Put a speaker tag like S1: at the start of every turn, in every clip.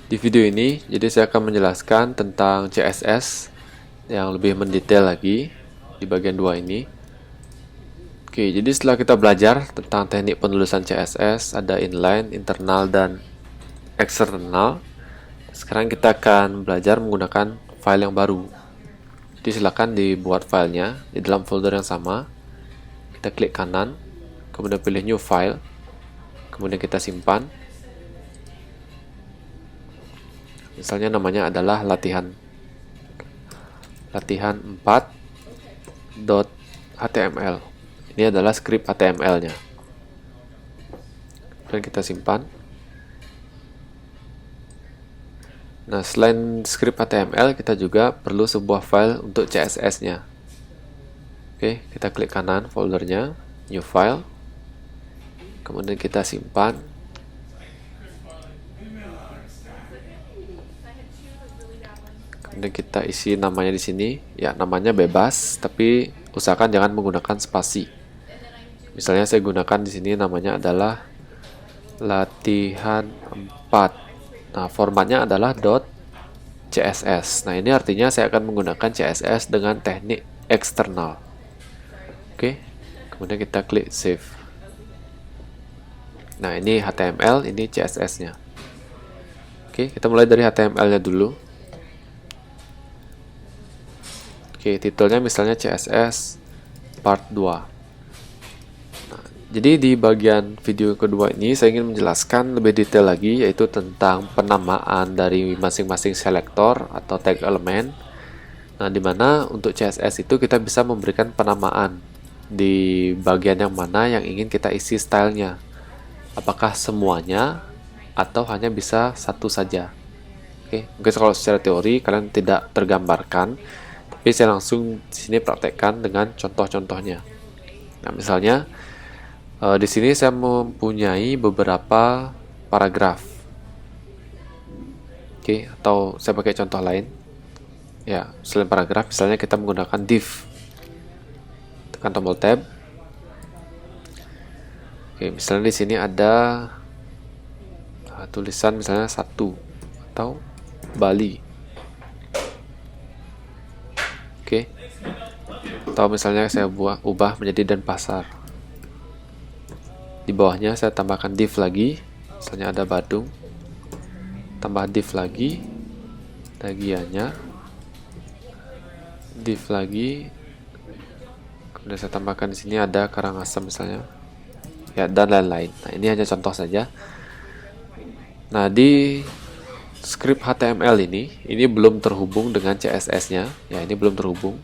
S1: Di video ini, jadi saya akan menjelaskan tentang CSS yang lebih mendetail lagi di bagian 2 ini. Oke, jadi setelah kita belajar tentang teknik penulisan CSS, ada inline, internal, dan eksternal. Sekarang kita akan belajar menggunakan file yang baru. Jadi silakan dibuat filenya di dalam folder yang sama. Kita klik kanan, kemudian pilih new file, kemudian kita simpan. Misalnya namanya adalah latihan 4.html. Ini adalah script HTML-nya. Dan kita simpan. Nah, selain script HTML, kita juga perlu sebuah file untuk CSS-nya. Oke, kita klik kanan foldernya, new file. Kemudian kita simpan. Kemudian kita isi namanya di sini. Ya, namanya bebas, tapi usahakan jangan menggunakan spasi. Misalnya saya gunakan di sini namanya adalah latihan 4. Nah, formatnya adalah .css. Nah, ini artinya saya akan menggunakan CSS dengan teknik eksternal. Oke, kemudian kita klik save. Nah, ini HTML, ini CSS-nya. Oke, kita mulai dari HTML-nya dulu. Oke, titelnya misalnya CSS part 2. Nah, jadi di bagian video kedua ini saya ingin menjelaskan lebih detail lagi, yaitu tentang penamaan dari masing-masing selektor atau tag elemen. Nah, dimana untuk CSS itu kita bisa memberikan penamaan di bagian yang mana yang ingin kita isi stylenya. Apakah semuanya atau hanya bisa satu saja. Oke, mungkin kalau secara teori kalian tidak tergambarkan, tapi saya langsung di sini praktekkan dengan contoh-contohnya. Nah, misalnya di sini saya mempunyai beberapa paragraf. Oke, atau saya pakai contoh lain. Ya, selain paragraf, misalnya kita menggunakan div. Tekan tombol tab. Oke, misalnya di sini ada tulisan misalnya 1 atau Bali. Oke. Atau misalnya saya ubah menjadi Denpasar. Di bawahnya saya tambahkan div lagi. Misalnya ada Badung. Tambah div lagi. Tagihannya. Div lagi. Kemudian saya tambahkan di sini ada Karangasem misalnya. Ya, dan lain-lain. Nah, ini hanya contoh saja. Nah, di script HTML ini belum terhubung dengan CSS-nya. Ya, ini belum terhubung.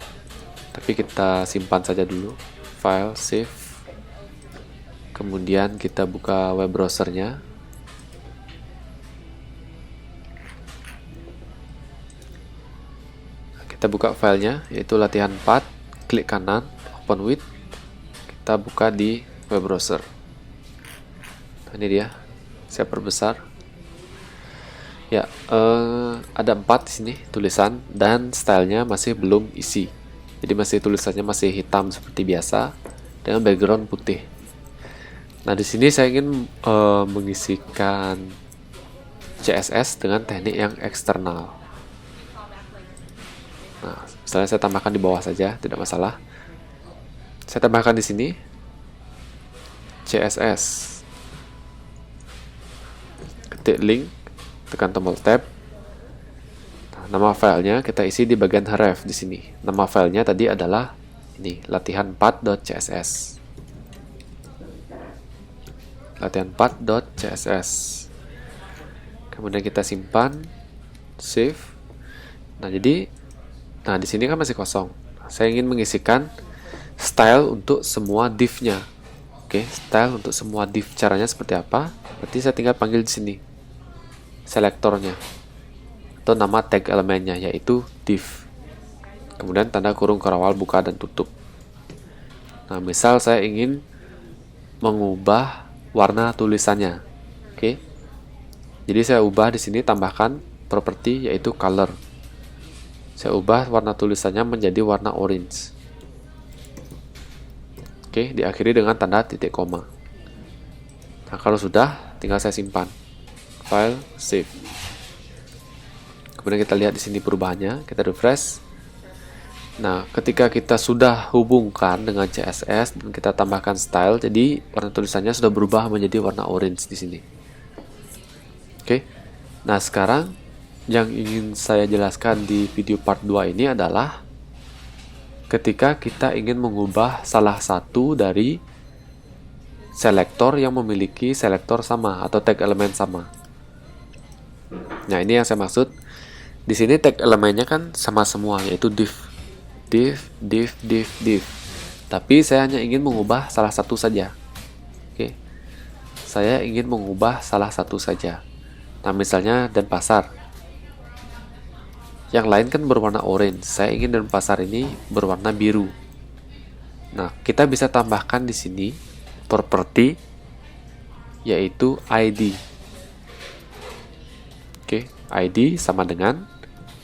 S1: Tapi kita simpan saja dulu. File, save. Kemudian kita buka web browsernya. Nah, kita buka filenya, yaitu latihan 4. Klik kanan, open with. Kita buka di web browser. Nah, ini dia. Saya perbesar. Ya, ada 4 di sini tulisan dan stylenya masih belum isi. Jadi masih tulisannya masih hitam seperti biasa dengan background putih. Nah, di sini saya ingin mengisikan CSS dengan teknik yang eksternal. Nah, misalnya saya tambahkan di bawah saja, tidak masalah. Saya tambahkan di sini CSS. Ketik link. Tekan tombol tab. Nah, nama filenya kita isi di bagian href di sini. Nama filenya tadi adalah ini, latihan 4.css. Latihan 4.css. Kemudian kita simpan, save. Nah, di sini kan masih kosong. Saya ingin mengisikan style untuk semua div-nya. Oke, style untuk semua div. Caranya seperti apa? Berarti saya tinggal panggil di sini selektornya atau nama tag elemennya, yaitu div. Kemudian tanda kurung kerawal buka dan tutup. Nah, misal saya ingin mengubah warna tulisannya. Oke. Jadi saya ubah di sini, tambahkan properti yaitu color. Saya ubah warna tulisannya menjadi warna orange. Oke, diakhiri dengan tanda titik koma. Nah, kalau sudah, tinggal saya simpan. File, save. Kemudian kita lihat di sini perubahannya, kita refresh. Nah, ketika kita sudah hubungkan dengan CSS dan kita tambahkan style, jadi warna tulisannya sudah berubah menjadi warna orange di sini. Oke. Nah, sekarang yang ingin saya jelaskan di video part 2 ini adalah ketika kita ingin mengubah salah satu dari selektor yang memiliki selektor sama atau tag elemen sama. Nah, ini yang saya maksud. Di sini tag elemennya kan sama semua, yaitu div. Tapi saya hanya ingin mengubah salah satu saja. Oke. Saya ingin mengubah salah satu saja. Nah, misalnya Denpasar. Yang lain kan berwarna orange. Saya ingin Denpasar ini berwarna biru. Nah, kita bisa tambahkan di sini properti yaitu ID. Oke, ID sama dengan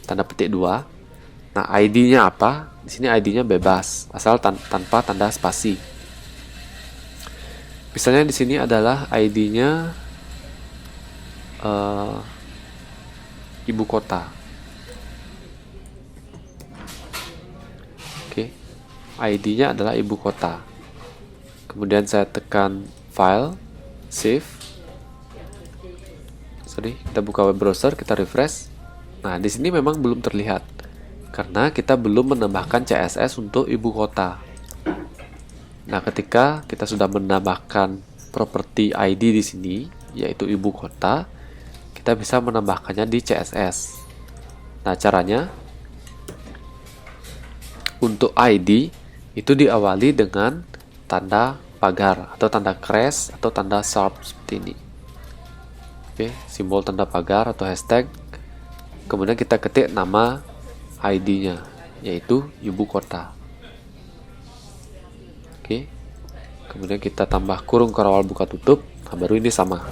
S1: tanda petik 2. Nah, ID-nya apa? Di sini ID-nya bebas, asal tanpa tanda spasi. Misalnya di sini adalah ID-nya ibu kota. Oke, ID-nya adalah ibu kota. Kemudian saya tekan file, save. Kita buka web browser, kita refresh. Nah, di sini memang belum terlihat karena kita belum menambahkan CSS untuk ibu kota. Nah, ketika kita sudah menambahkan properti ID di sini, yaitu ibu kota, kita bisa menambahkannya di CSS. Nah, caranya untuk ID itu diawali dengan tanda pagar atau tanda crash atau tanda sharp seperti ini. Oke, simbol tanda pagar atau hashtag. Kemudian kita ketik nama ID-nya, yaitu ibu kota. Oke. Kemudian kita tambah kurung kawal buka tutup. Nah, baru ini sama.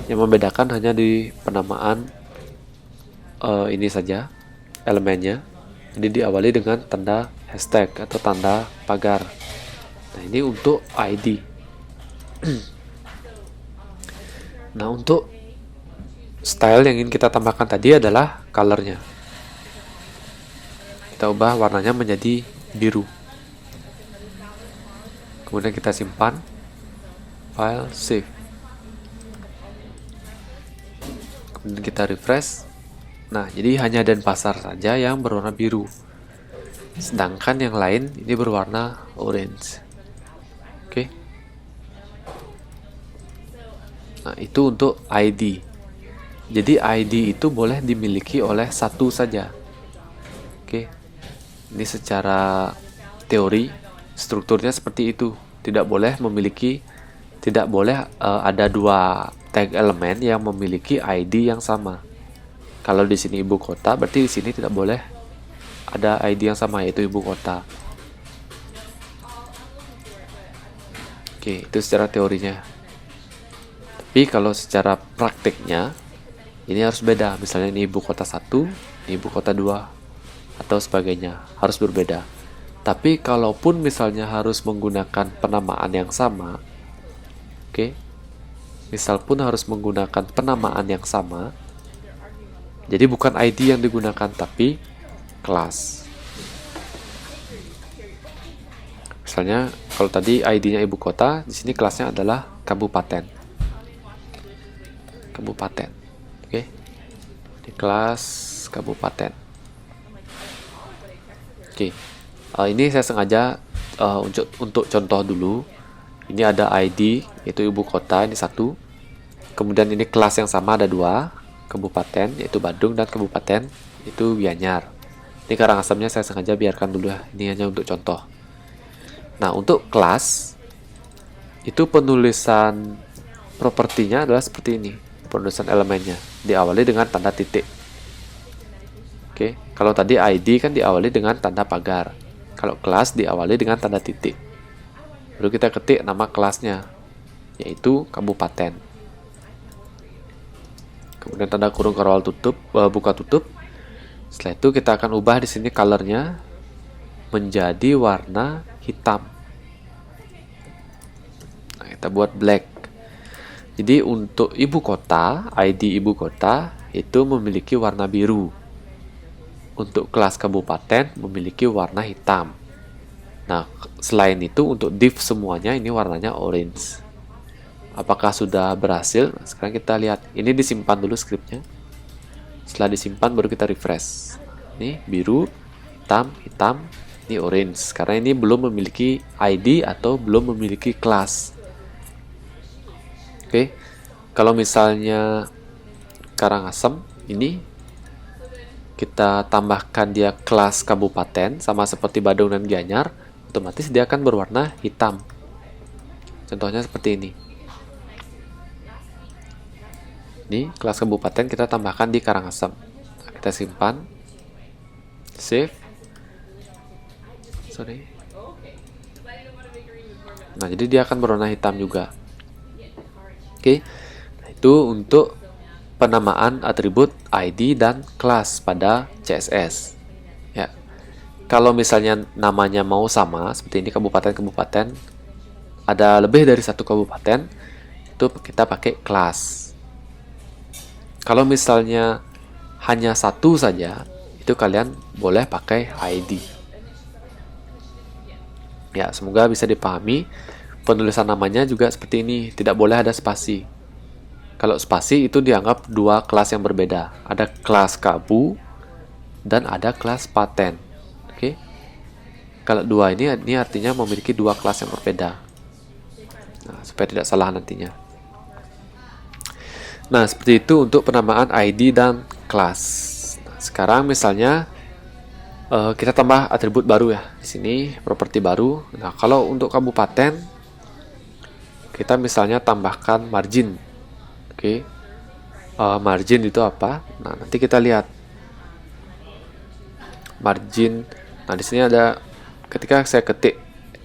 S1: Yang membedakan hanya di penamaan ini saja, elemennya. Jadi diawali dengan tanda hashtag atau tanda pagar. Nah, ini untuk ID. Nah, untuk style yang ingin kita tambahkan tadi adalah colornya. Kita ubah warnanya menjadi biru. Kemudian kita simpan, file, save. Kemudian kita refresh. Nah, jadi hanya Denpasar saja yang berwarna biru. Sedangkan yang lain ini berwarna orange. Oke. Nah, itu untuk ID. Jadi ID itu boleh dimiliki oleh satu saja. Oke. Ini secara teori strukturnya seperti itu. Tidak boleh ada dua tag elemen yang memiliki ID yang sama. Kalau di sini ibu kota, berarti di sini tidak boleh ada ID yang sama, yaitu ibu kota. Oke, itu secara teorinya. Tapi kalau secara praktiknya ini harus beda. Misalnya ini ibu kota 1, ini ibu kota 2, atau sebagainya. Harus berbeda. Tapi kalaupun misalnya harus menggunakan penamaan yang sama, oke, misal pun harus menggunakan penamaan yang sama, jadi bukan ID yang digunakan, tapi kelas. Misalnya kalau tadi ID-nya ibu kota, di sini kelasnya adalah kabupaten. Oke. Di kelas kabupaten. Oke. Ini saya sengaja untuk contoh dulu. Ini ada ID, yaitu ibu kota, ini 1. Kemudian ini kelas yang sama ada 2, kabupaten, yaitu Bandung, dan kabupaten, itu Gianyar. Ini Karangasemnya saya sengaja biarkan dulu ya. Ini hanya untuk contoh. Nah, untuk kelas, itu penulisan propertinya adalah seperti ini. Penulisan elemennya diawali dengan tanda titik. Oke, kalau tadi ID kan diawali dengan tanda pagar. Kalau kelas diawali dengan tanda titik. Lalu kita ketik nama kelasnya, yaitu kabupaten. Kemudian tanda kurung kawal tutup, buka tutup. Setelah itu kita akan ubah di sini colornya menjadi warna hitam. Nah, kita buat black. Jadi untuk ibu kota, ID ibu kota itu memiliki warna biru. untuk kelas kabupaten memiliki warna hitam. Nah, selain itu untuk div semuanya ini warnanya orange. Apakah sudah berhasil? Nah, sekarang kita lihat. Ini disimpan dulu scriptnya. Setelah disimpan baru kita refresh. Ini biru, hitam, hitam, ini orange. Karena ini belum memiliki ID atau belum memiliki kelas. Oke. Kalau misalnya Karangasem ini kita tambahkan dia kelas kabupaten sama seperti Badung dan Gianyar, otomatis dia akan berwarna hitam. Contohnya seperti ini. Ini kelas kabupaten kita tambahkan di Karangasem. Nah, kita simpan, save. Nah, jadi dia akan berwarna hitam juga. Oke. Nah, itu untuk penamaan atribut ID dan kelas pada CSS. Ya. Kalau misalnya namanya mau sama, seperti ini kabupaten-kabupaten, ada lebih dari satu kabupaten, itu kita pakai kelas. Kalau misalnya hanya satu saja, itu kalian boleh pakai ID. Ya, semoga bisa dipahami. Penulisan namanya juga seperti ini, tidak boleh ada spasi. Kalau spasi itu dianggap dua kelas yang berbeda. Ada kelas kabu dan ada kelas paten. Oke. Kalau dua ini artinya memiliki dua kelas yang berbeda. Nah, supaya tidak salah nantinya. Nah, seperti itu untuk penamaan ID dan kelas. Nah, sekarang misalnya kita tambah atribut baru ya. Di sini properti baru. Nah, kalau untuk kabupaten kita misalnya tambahkan margin. Oke. Margin itu apa? Nah, nanti kita lihat. Margin. Nah, di sini ada ketika saya ketik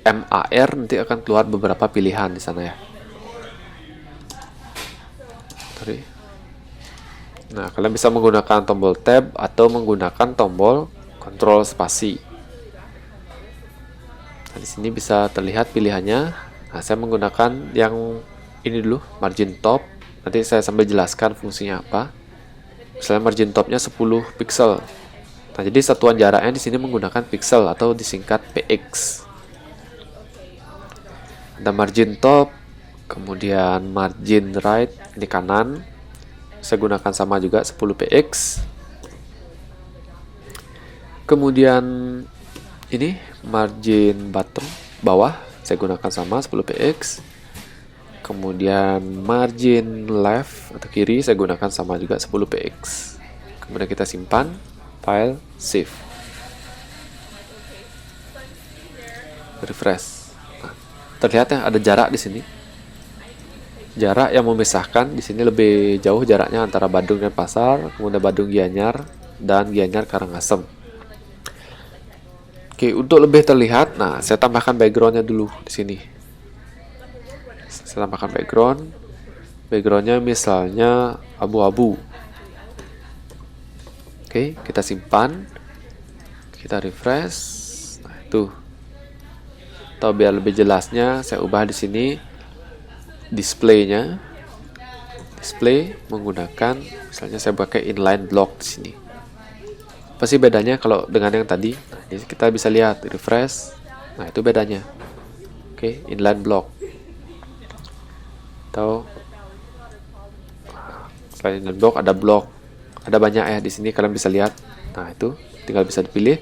S1: MAR nanti akan keluar beberapa pilihan di sana ya. Nah, kalian bisa menggunakan tombol tab atau menggunakan tombol kontrol spasi. Nah, di sini bisa terlihat pilihannya. Nah, saya menggunakan yang ini dulu, margin top. Nanti saya sambil jelaskan fungsinya apa. Misalnya margin topnya 10 pixel. Nah, jadi satuan jaraknya di sini menggunakan pixel atau disingkat px. Ada margin top, kemudian margin right, ini kanan. Saya gunakan sama juga 10 px. Kemudian ini margin bottom, bawah, saya gunakan sama 10 px. Kemudian margin left atau kiri saya gunakan sama juga 10 px. Kemudian kita simpan, file, save. Refresh. Nah, terlihat ya ada jarak di sini. Jarak yang memisahkan di sini lebih jauh jaraknya antara Badung dan Pasar, kemudian Badung Gianyar dan Gianyar Karangasem. Oke, untuk lebih terlihat, nah saya tambahkan backgroundnya dulu di sini. Saya tambahkan backgroundnya misalnya abu-abu. Oke, kita simpan, kita refresh. Nah, itu. Atau biar lebih jelasnya, saya ubah di sini displaynya. Display menggunakan, misalnya saya pakai inline block di sini. Apa sih bedanya kalau dengan yang tadi? Nah, ini kita bisa lihat refresh. Nah, itu bedanya. Oke, inline block. Atau selain inline block ada block. Ada banyak ya di sini kalian bisa lihat. Nah, itu tinggal bisa dipilih.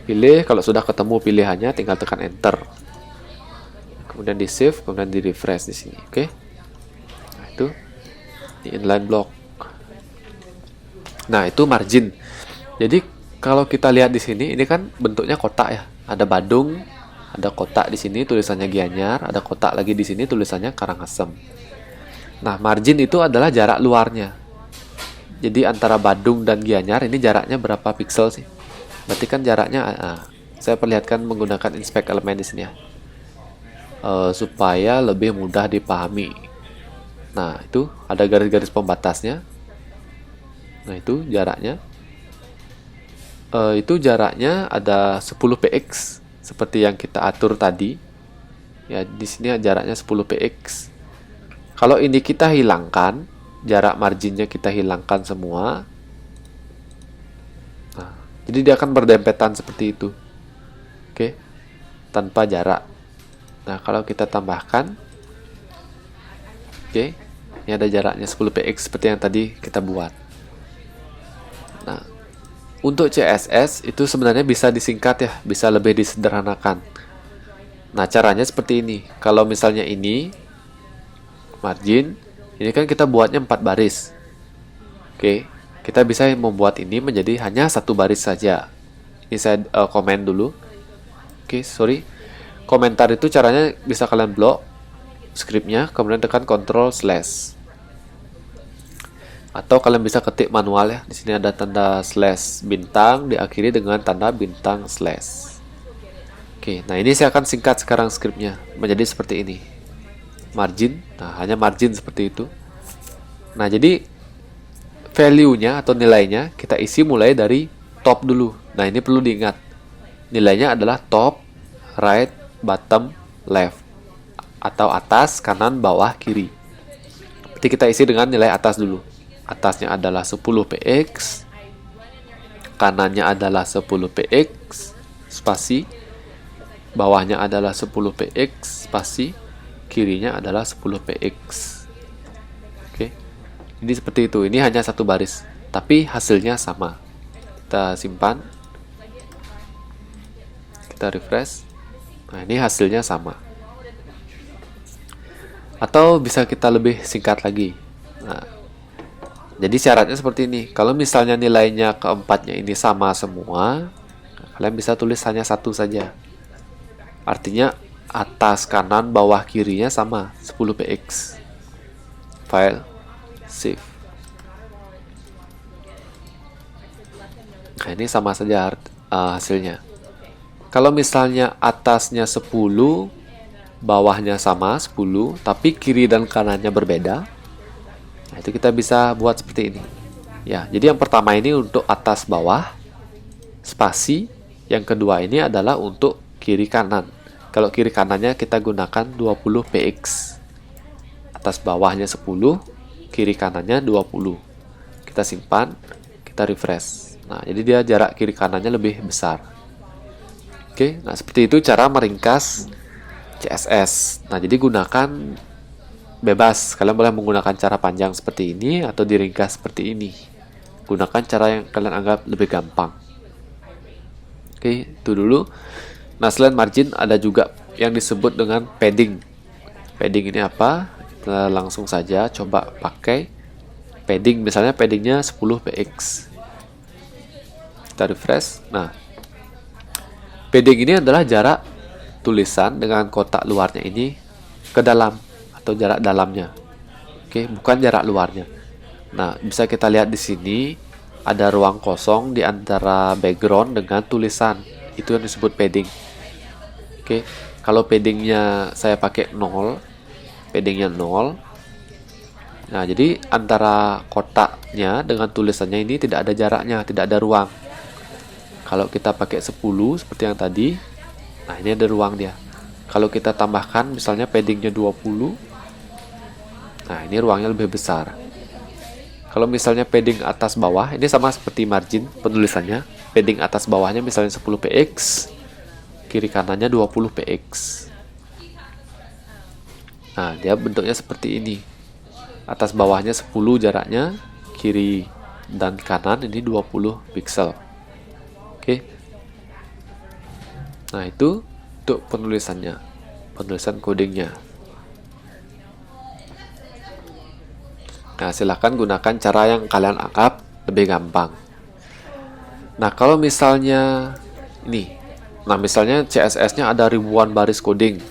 S1: Pilih, kalau sudah ketemu pilihannya tinggal tekan enter. Kemudian di save, kemudian di refresh di sini. Oke. Nah, itu di inline block. Nah, itu margin. Jadi kalau kita lihat di sini, ini kan bentuknya kotak ya. Ada Badung, ada kotak di sini tulisannya Gianyar, ada kotak lagi di sini tulisannya Karangasem. Nah, margin itu adalah jarak luarnya. Jadi antara Badung dan Gianyar ini jaraknya berapa pixel sih? Berarti kan jaraknya, saya perlihatkan menggunakan inspect element di sini ya, supaya lebih mudah dipahami. Nah, itu ada garis-garis pembatasnya. Nah, itu jaraknya. Itu jaraknya ada 10 px seperti yang kita atur tadi. Ya, di sini jaraknya 10 px. Kalau ini kita hilangkan, jarak marginnya kita hilangkan semua. Nah, Jadi dia akan berdempetan seperti itu. Oke, tanpa jarak. Nah, kalau kita tambahkan, oke, ini ada jaraknya 10 px seperti yang tadi kita buat. Nah, untuk CSS itu sebenarnya bisa disingkat ya, bisa lebih disederhanakan. Nah, caranya seperti ini. Kalau misalnya ini margin, ini kan kita buatnya 4 baris. Oke, kita bisa membuat ini menjadi hanya 1 baris saja. Ini saya komen dulu. Oke, sorry. Komentar itu caranya bisa kalian blok scriptnya, kemudian tekan Ctrl/. Atau kalian bisa ketik manual ya. Di sini ada tanda slash bintang, diakhiri dengan tanda bintang slash. Oke, nah ini saya akan singkat sekarang scriptnya menjadi seperti ini. Margin, nah hanya margin seperti itu. Nah, jadi value-nya atau nilainya kita isi mulai dari top dulu. Nah, ini perlu diingat. Nilainya adalah top, right, bottom, left. Atau atas, kanan, bawah, kiri. Berarti kita isi dengan nilai atas dulu. Atasnya adalah 10 px, kanannya adalah 10 px, spasi, bawahnya adalah 10 px, spasi, kirinya adalah 10 px. Oke, jadi seperti itu. Ini hanya 1 baris, tapi hasilnya sama. Kita simpan, kita refresh. Nah, ini hasilnya sama. Atau bisa kita lebih singkat lagi. Nah, jadi syaratnya seperti ini. Kalau misalnya nilainya keempatnya ini sama semua, kalian bisa tulis hanya 1 saja. Artinya atas, kanan, bawah, kirinya sama 10 px. File, save. Nah, ini sama saja hasilnya. Kalau misalnya atasnya 10, bawahnya sama 10, tapi kiri dan kanannya berbeda, nah, itu kita bisa buat seperti ini. Ya, jadi yang pertama ini untuk atas bawah, spasi. Yang kedua ini adalah untuk kiri kanan. Kalau kiri kanannya kita gunakan 20 px. Atas bawahnya 10, kiri kanannya 20. Kita simpan, kita refresh. Nah, jadi dia jarak kiri kanannya lebih besar. Oke, nah seperti itu cara meringkas CSS. Nah, jadi gunakan bebas. Kalian boleh menggunakan cara panjang seperti ini atau diringkas seperti ini. Gunakan cara yang kalian anggap lebih gampang. Oke, itu dulu. Nah, selain margin ada juga yang disebut dengan padding. Padding ini apa? Kita langsung saja coba pakai padding. Misalnya paddingnya 10 px. Kita refresh. Nah, padding ini adalah jarak tulisan dengan kotak luarnya ini ke dalam atau jarak dalamnya. Oke, bukan jarak luarnya. Nah, bisa kita lihat di sini ada ruang kosong di antara background dengan tulisan. Itu yang disebut padding. Oke, kalau paddingnya saya pakai 0, paddingnya 0. Nah, jadi antara kotaknya dengan tulisannya ini tidak ada jaraknya, tidak ada ruang. Kalau kita pakai 10 seperti yang tadi, nah ini ada ruang dia. Kalau kita tambahkan misalnya paddingnya 20, nah ini ruangnya lebih besar. Kalau misalnya padding atas bawah, ini sama seperti margin penulisannya. Padding atas bawahnya misalnya 10 px, kiri kanannya 20 px. Nah, dia bentuknya seperti ini. Atas bawahnya 10 jaraknya, kiri dan kanan ini 20 pixel. Oke. Nah, itu untuk penulisannya, penulisan codingnya. Nah, silahkan gunakan cara yang kalian anggap lebih gampang. Nah, kalau misalnya ini, nah misalnya CSS-nya ada ribuan baris coding.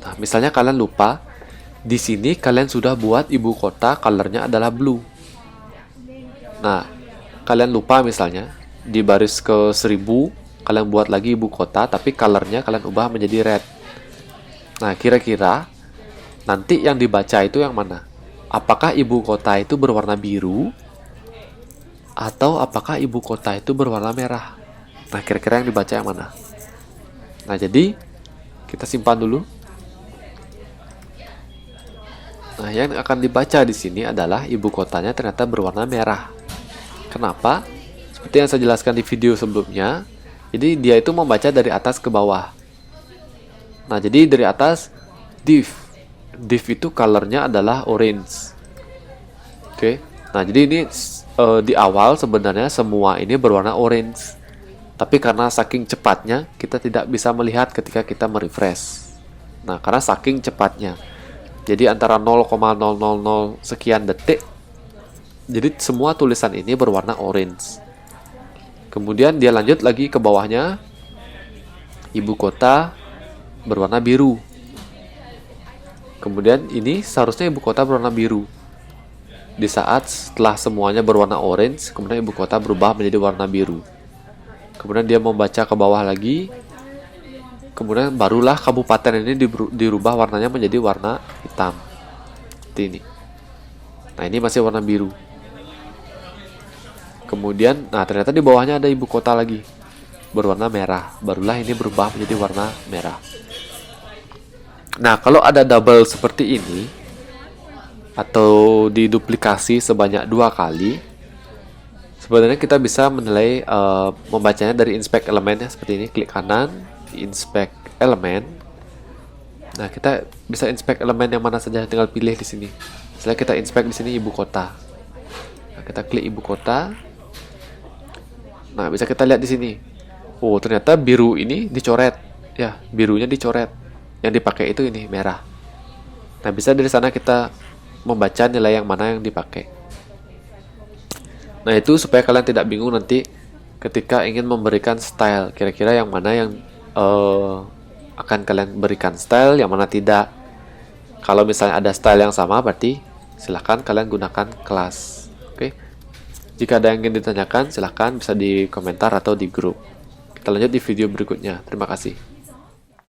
S1: Nah, misalnya kalian lupa, di sini kalian sudah buat ibu kota colornya adalah blue. Nah, kalian lupa misalnya di baris ke 1000 kalian buat lagi ibu kota, tapi colornya kalian ubah menjadi red. Nah, kira-kira nanti yang dibaca itu yang mana? Apakah ibu kota itu berwarna biru atau apakah ibu kota itu berwarna merah? Nah, kira-kira yang dibaca yang mana? Nah, jadi kita simpan dulu. Nah, yang akan dibaca di sini adalah ibu kotanya ternyata berwarna merah. Kenapa? seperti yang saya jelaskan di video sebelumnya. Jadi dia itu membaca dari atas ke bawah. Nah, jadi dari atas div itu colornya adalah orange. Oke. Nah, jadi ini di awal sebenarnya semua ini berwarna orange. Tapi karena saking cepatnya kita tidak bisa melihat ketika kita merefresh. Nah, karena saking cepatnya. Jadi antara 0,000 sekian detik. Jadi semua tulisan ini berwarna orange. Kemudian dia lanjut lagi ke bawahnya. Ibu kota berwarna biru. Kemudian ini seharusnya ibu kota berwarna biru. Di saat setelah semuanya berwarna orange, kemudian ibu kota berubah menjadi warna biru. Kemudian dia membaca ke bawah lagi. Kemudian barulah kabupaten ini dirubah warnanya menjadi warna hitam. Seperti ini. Nah, ini masih warna biru. Kemudian, nah ternyata di bawahnya ada ibu kota lagi. Berwarna merah. Barulah ini berubah menjadi warna merah. Nah, kalau ada double seperti ini, atau diduplikasi sebanyak 2 kali, sebenarnya kita bisa menilai membacanya dari inspect elemen ya, seperti ini. Klik kanan, inspect elemen. Nah, kita bisa inspect elemen yang mana saja, tinggal pilih di sini. Misalnya kita inspect di sini ibu kota. Nah, kita klik ibu kota. Nah, bisa kita lihat di sini. Oh, ternyata biru ini dicoret. Ya, birunya dicoret. Yang dipakai itu ini merah. Nah, bisa dari sana kita membaca nilai yang mana yang dipakai. Nah, itu supaya kalian tidak bingung nanti ketika ingin memberikan style. Kira-kira yang mana yang akan kalian berikan style, yang mana tidak. Kalau misalnya ada style yang sama, berarti silahkan kalian gunakan kelas. Oke. Jika ada yang ingin ditanyakan, silahkan bisa di komentar atau di grup. Kita lanjut di video berikutnya. Terima kasih.